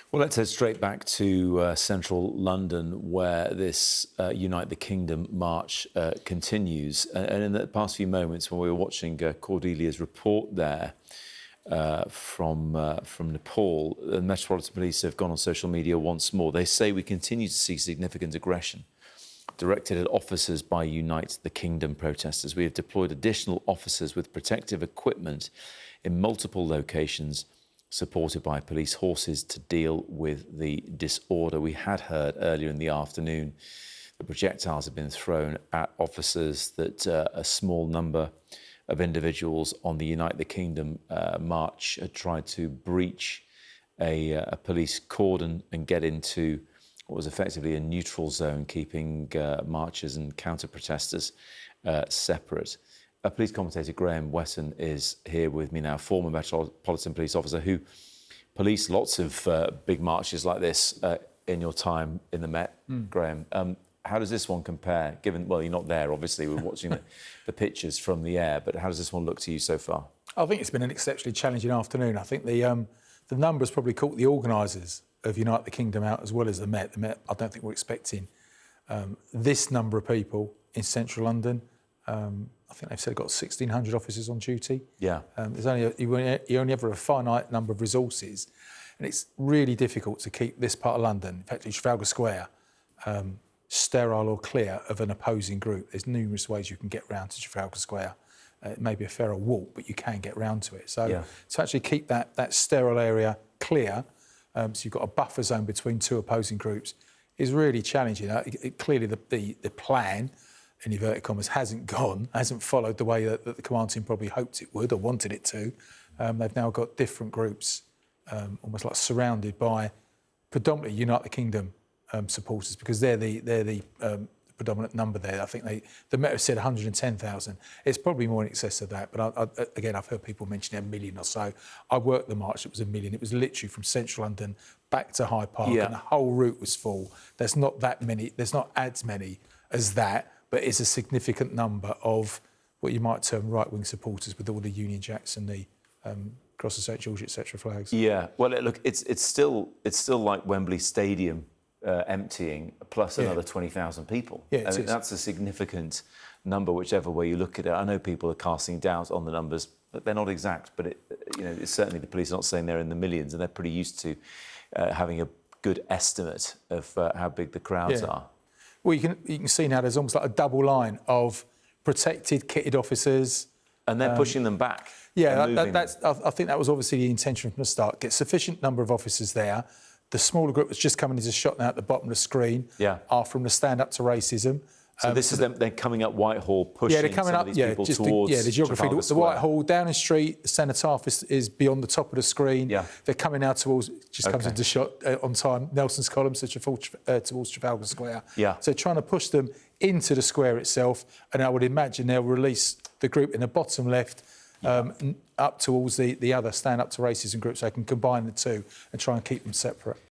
Well, let's head straight back to central London, where this Unite the Kingdom march continues. And in the past few moments, when we were watching Cordelia's report there from Nepal, the Metropolitan Police have gone on social media once more. They say we continue to see significant aggression directed at officers by Unite the Kingdom protesters. We have deployed additional officers with protective equipment in multiple locations, supported by police horses, to deal with the disorder. We had heard earlier in the afternoon that projectiles have been thrown at officers, that a small number of individuals on the Unite the Kingdom march had tried to breach a police cordon and get into what was effectively a neutral zone, keeping marchers and counter-protesters separate. Police commentator Graham Weston is here with me now, former Metropolitan Police officer who policed lots of big marches like this in your time in the Met. Graham, how does this one compare, given, well, you're not there, obviously, we're watching the pictures from the air, but how does this one look to you so far? I think it's been an exceptionally challenging afternoon. I think the numbers probably caught the organisers of Unite the Kingdom out as well as the Met. The Met, I don't think we're expecting this number of people in central London. I think they've said got 1,600 officers on duty. Yeah. You only have a finite number of resources, and it's really difficult to keep this part of London, effectively Trafalgar Square, sterile or clear of an opposing group. There's numerous ways you can get round to Trafalgar Square. It may be a fairer walk, but you can get round to it. So to actually keep that sterile area clear, so you've got a buffer zone between two opposing groups, is really challenging. Clearly, the plan, in inverted commas, hasn't followed the way that the command team probably hoped it would or wanted it to. They've now got different groups, almost like surrounded by predominantly Unite the Kingdom supporters, because they're the predominant number there. I think the Met have said 110,000. It's probably more in excess of that, but again, I've heard people mention 1 million or so. I worked the march, it was 1 million. It was literally from central London back to Hyde Park, and the whole route was full. There's not as many as that, but it's a significant number of what you might term right-wing supporters, with all the Union Jacks and the Cross of St George, etc. flags. Yeah, well, look, it's still like Wembley Stadium emptying, plus another 20,000 people. Yeah, that's a significant number, whichever way you look at it. I know people are casting doubt on the numbers, but they're not exact. But it's certainly the police are not saying they're in the millions, and they're pretty used to having a good estimate of how big the crowds are. Well, you can see now there's almost like a double line of protected, kitted officers. And they're pushing them back. Yeah, I think that was obviously the intention from the start. Get sufficient number of officers there. The smaller group that's just coming into shot now at the bottom of the screen are from the Stand Up to Racism. So this is them, they're coming up Whitehall, pushing some of these people towards the geography. Trafalgar The Whitehall, Downing Street, the Cenotaph is beyond the top of the screen. Yeah. They're coming now towards, comes into shot on time, Nelson's Column, so towards Trafalgar Square. Yeah. So trying to push them into the square itself, and I would imagine they'll release the group in the bottom left up towards the other Stand Up to Racism group, so they can combine the two and try and keep them separate.